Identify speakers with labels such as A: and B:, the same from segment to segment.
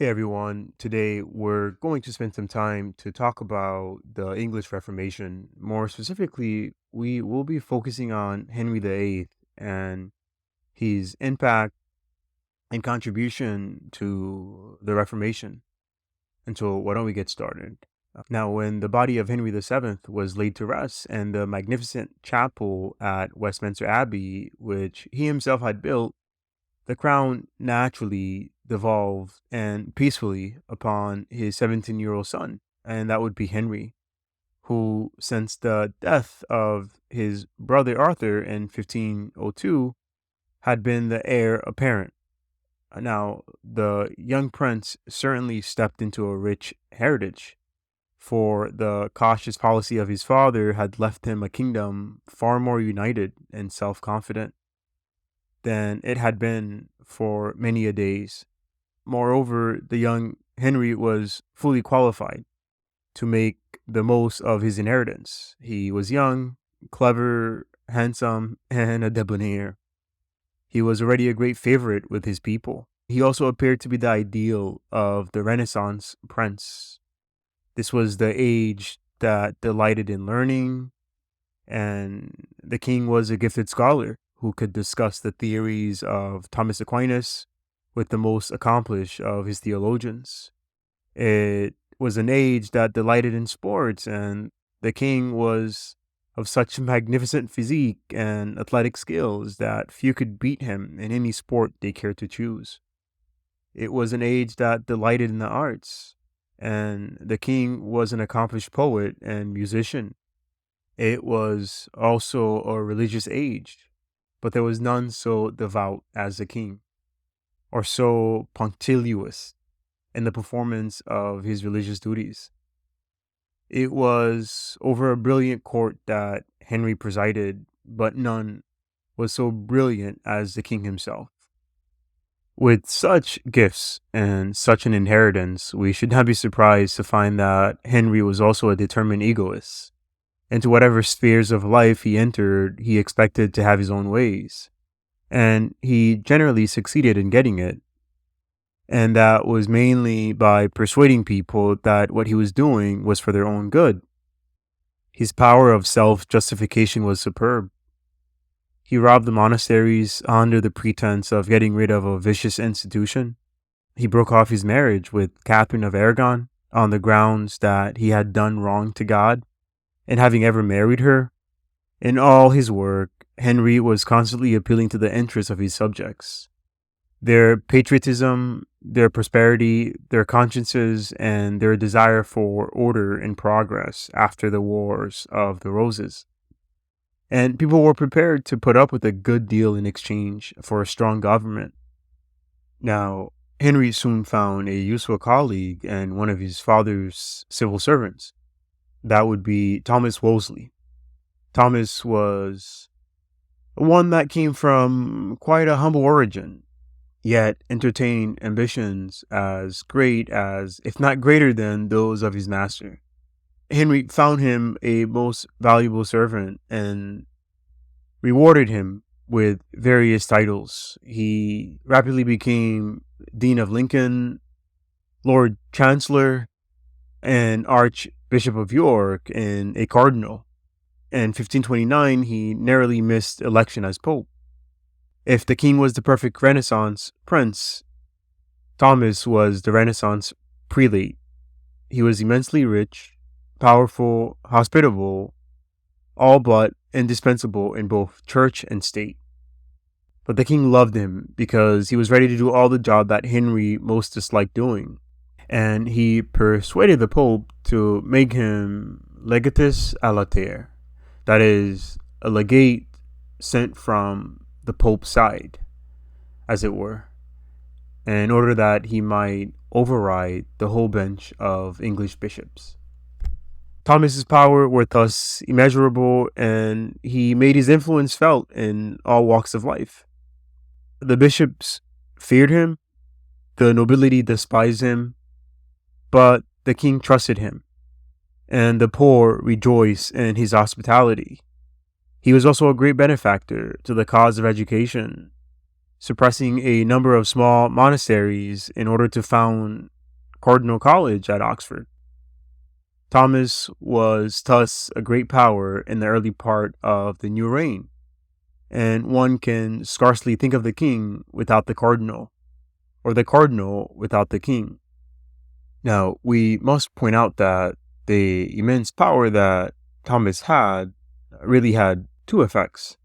A: Hey everyone, today we're going to spend some time to talk about the English Reformation. More specifically, we will be focusing on Henry VIII and his impact and contribution to the Reformation. And so, why don't we get started? Now, when the body of Henry VII was laid to rest and the magnificent chapel at Westminster Abbey, which he himself had built, the crown naturally devolved and peacefully upon his 17-year-old son, and that would be Henry, who, since the death of his brother Arthur in 1502, had been the heir apparent. Now, the young prince certainly stepped into a rich heritage, for the cautious policy of his father had left him a kingdom far more united and self confident than it had been for many a days. Moreover, the young Henry was fully qualified to make the most of his inheritance. He was young, clever, handsome, and a debonair. He was already a great favorite with his people. He also appeared to be the ideal of the Renaissance prince. This was the age that delighted in learning, and the king was a gifted scholar who could discuss the theories of Thomas Aquinas with the most accomplished of his theologians. It was an age that delighted in sports, and the king was of such magnificent physique and athletic skills that few could beat him in any sport they cared to choose. It was an age that delighted in the arts, and the king was an accomplished poet and musician. It was also a religious age, but there was none so devout as the king, or so punctilious in the performance of his religious duties. It was over a brilliant court that Henry presided, but none was so brilliant as the king himself. With such gifts and such an inheritance, we should not be surprised to find that Henry was also a determined egoist. Into whatever spheres of life he entered, he expected to have his own ways, and he generally succeeded in getting it. And that was mainly by persuading people that what he was doing was for their own good. His power of self-justification was superb. He robbed the monasteries under the pretense of getting rid of a vicious institution. He broke off his marriage with Catherine of Aragon on the grounds that he had done wrong to God in having ever married her. In all his work, Henry was constantly appealing to the interests of his subjects, their patriotism, their prosperity, their consciences, and their desire for order and progress after the Wars of the Roses. And people were prepared to put up with a good deal in exchange for a strong government. Now, Henry soon found a useful colleague and one of his father's civil servants. That would be Thomas Wolsey. Thomas was one that came from quite a humble origin, yet entertained ambitions as great as, if not greater than, those of his master. Henry found him a most valuable servant and rewarded him with various titles. He rapidly became Dean of Lincoln, Lord Chancellor, and Archbishop of York, and a cardinal. In 1529, he narrowly missed election as Pope. If the king was the perfect Renaissance prince, Thomas was the Renaissance prelate. He was immensely rich, powerful, hospitable, all but indispensable in both church and state. But the king loved him because he was ready to do all the job that Henry most disliked doing. And he persuaded the Pope to make him legatus a latere, that is, a legate sent from the Pope's side, as it were, in order that he might override the whole bench of English bishops. Thomas's power was thus immeasurable, and he made his influence felt in all walks of life. The bishops feared him, the nobility despised him, but the king trusted him, and the poor rejoiced in his hospitality. He was also a great benefactor to the cause of education, suppressing a number of small monasteries in order to found Cardinal College at Oxford. Thomas was thus a great power in the early part of the new reign, and one can scarcely think of the king without the cardinal, or the cardinal without the king. Now, we must point out that the immense power that Thomas had really had two effects.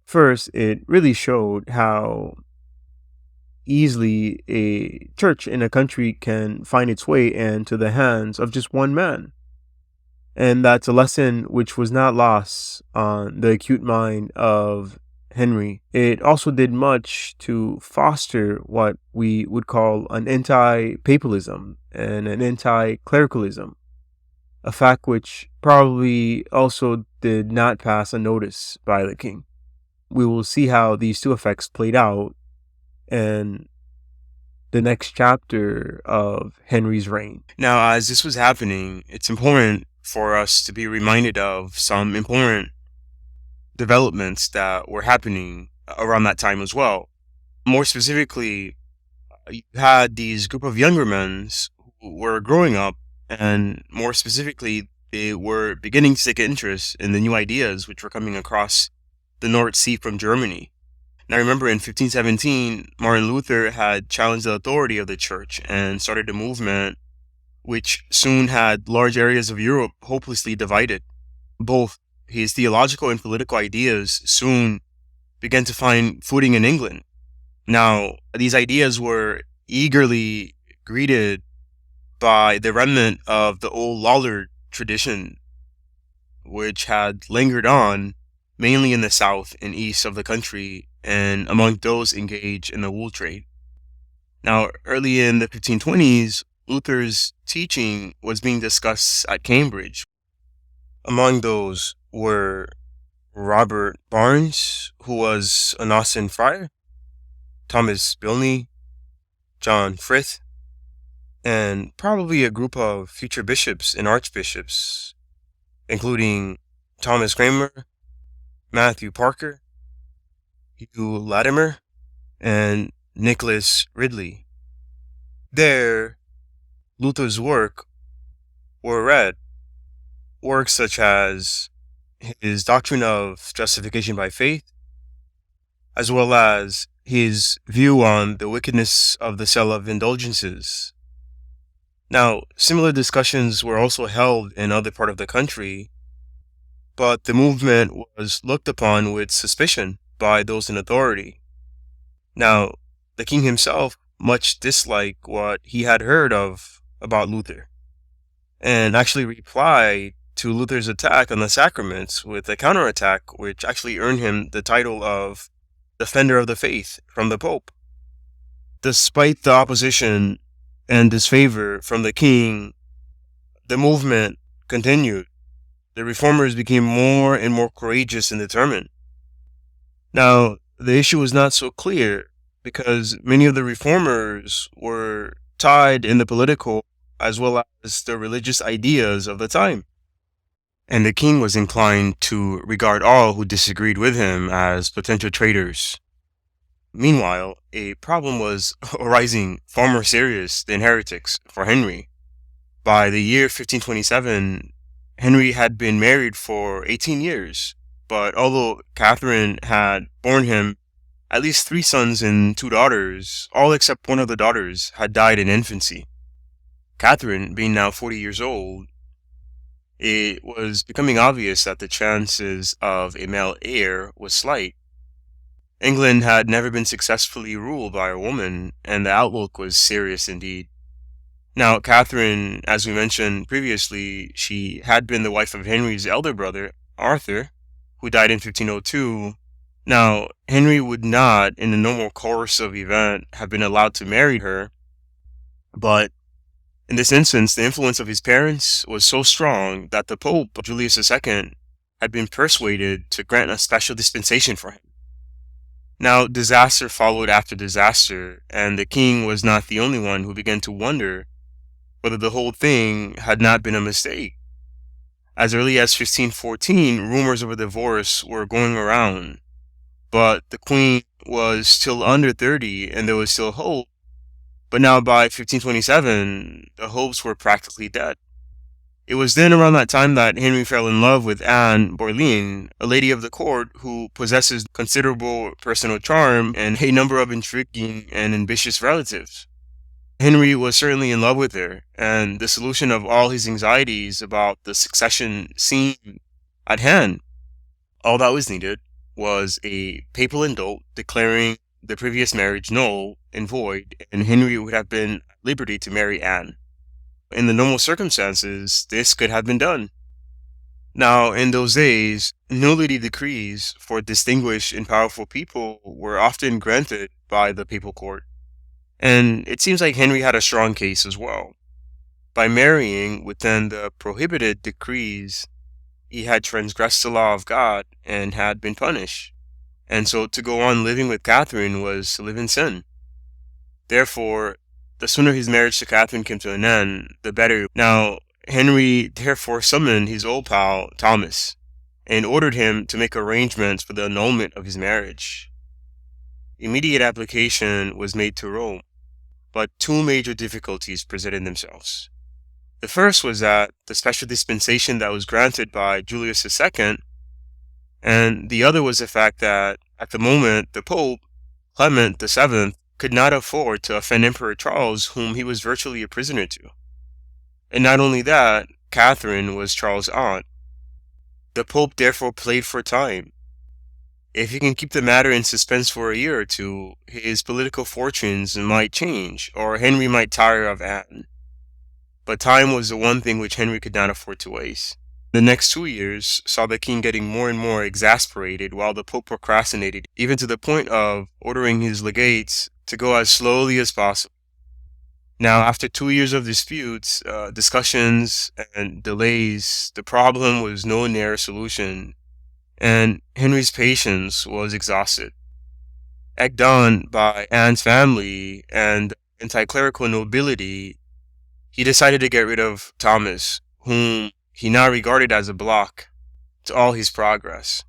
A: First, it really showed how easily a church in a country can find its way into the hands of just one man. And that's a lesson which was not lost on the acute mind of Henry. It also did much to foster what we would call an anti-papalism and an anti-clericalism, a fact which probably also did not pass unnoticed by the king. We will see how these two effects played out in the next chapter of Henry's reign. Now, as this was happening, it's important for us to be reminded of some important developments that were happening around that time as well. More specifically, you had these group of younger men who were growing up, and more specifically, they were beginning to take interest in the new ideas which were coming across the North Sea from Germany. Now remember, in 1517, Martin Luther had challenged the authority of the church and started a movement which soon had large areas of Europe hopelessly divided. Both his theological and political ideas soon began to find footing in England. Now, these ideas were eagerly greeted by the remnant of the old Lollard tradition, which had lingered on mainly in the south and east of the country and among those engaged in the wool trade. Now, early in the 1520s, Luther's teaching was being discussed at Cambridge. Among those were Robert Barnes, who was an Austin friar, Thomas Bilney, John Frith, and probably a group of future bishops and archbishops, including Thomas Cranmer, Matthew Parker, Hugh Latimer, and Nicholas Ridley. There, Luther's work were read, works such as his doctrine of justification by faith, as well as his view on the wickedness of the sale of indulgences. Now, similar discussions were also held in other parts of the country, but the movement was looked upon with suspicion by those in authority. Now, the king himself much disliked what he had heard of about Luther, and actually replied to Luther's attack on the sacraments with a counterattack which actually earned him the title of Defender of the Faith from the Pope. Despite the opposition and disfavor from the king, the movement continued. The reformers became more and more courageous and determined. Now, the issue was not so clear because many of the reformers were tied in the political as well as the religious ideas of the time. And the king was inclined to regard all who disagreed with him as potential traitors. Meanwhile, a problem was arising far more serious than heretics for Henry. By the year 1527, Henry had been married for 18 years, but although Catherine had borne him at least 3 sons and 2 daughters, all except one of the daughters had died in infancy. Catherine being now 40 years old, it was becoming obvious that the chances of a male heir was slight. England had never been successfully ruled by a woman, and the outlook was serious indeed. Now, Catherine, as we mentioned previously, she had been the wife of Henry's elder brother, Arthur, who died in 1502. Now, Henry would not, in the normal course of event, have been allowed to marry her, but in this instance, the influence of his parents was so strong that the Pope, Julius II, had been persuaded to grant a special dispensation for him. Now, disaster followed after disaster, and the king was not the only one who began to wonder whether the whole thing had not been a mistake. As early as 1514, rumors of a divorce were going around, but the queen was still under 30 and there was still hope. But now by 1527, the hopes were practically dead. It was then around that time that Henry fell in love with Anne Boleyn, a lady of the court who possesses considerable personal charm and a number of intriguing and ambitious relatives. Henry was certainly in love with her, and the solution of all his anxieties about the succession seemed at hand. All that was needed was a papal indult declaring the previous marriage null and void, and Henry would have been at liberty to marry Anne. In the normal circumstances, this could have been done. Now, in those days, nullity decrees for distinguished and powerful people were often granted by the papal court. And it seems like Henry had a strong case as well. By marrying within the prohibited decrees, he had transgressed the law of God and had been punished. And so to go on living with Catherine was to live in sin. Therefore, the sooner his marriage to Catherine came to an end, the better. Now, Henry therefore summoned his old pal, Thomas, and ordered him to make arrangements for the annulment of his marriage. Immediate application was made to Rome, but two major difficulties presented themselves. The first was that the special dispensation that was granted by Julius II, and the other was the fact that at the moment the Pope, Clement VII, could not afford to offend Emperor Charles, whom he was virtually a prisoner to. And not only that, Catherine was Charles' aunt. The Pope therefore played for time. If he can keep the matter in suspense for a year or two, his political fortunes might change, or Henry might tire of Anne. But time was the one thing which Henry could not afford to waste. The next 2 years saw the king getting more and more exasperated while the Pope procrastinated, even to the point of ordering his legates to go as slowly as possible. Now, after 2 years of disputes, discussions, and delays, the problem was no near solution, and Henry's patience was exhausted. Egged on by Anne's family and anti-clerical nobility, he decided to get rid of Thomas, whom he now regarded as a block to all his progress.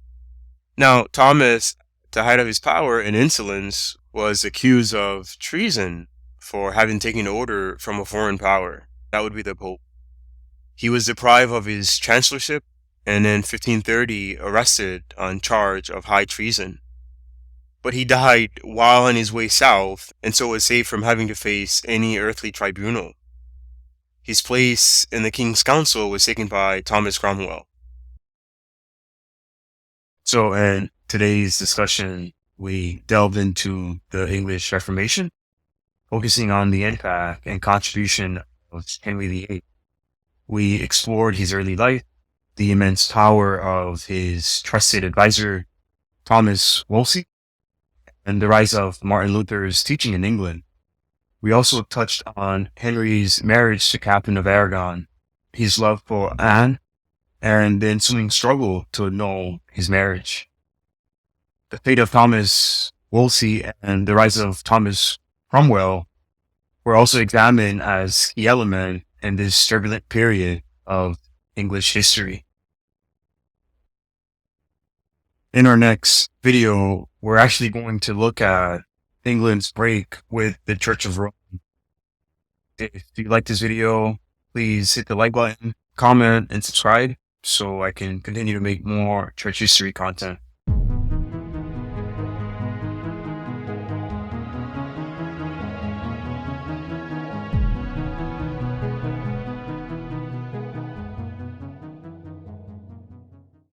A: Now, Thomas, at the height of his power and insolence, was accused of treason for having taken order from a foreign power. That would be the Pope. He was deprived of his chancellorship and in 1530 arrested on charge of high treason. But he died while on his way south, and so was saved from having to face any earthly tribunal. His place in the King's Council was taken by Thomas Cromwell. So in today's discussion, we delved into the English Reformation, focusing on the impact and contribution of Henry VIII. We explored his early life, the immense power of his trusted advisor, Thomas Wolsey, and the rise of Martin Luther's teaching in England. We also touched on Henry's marriage to Catherine of Aragon, his love for Anne, and the ensuing struggle to annul his marriage. The fate of Thomas Wolsey and the rise of Thomas Cromwell were also examined as key elements in this turbulent period of English history. In our next video, we're actually going to look at England's break with the Church of Rome. If you like this video, please hit the like button, comment, and subscribe so I can continue to make more church history content.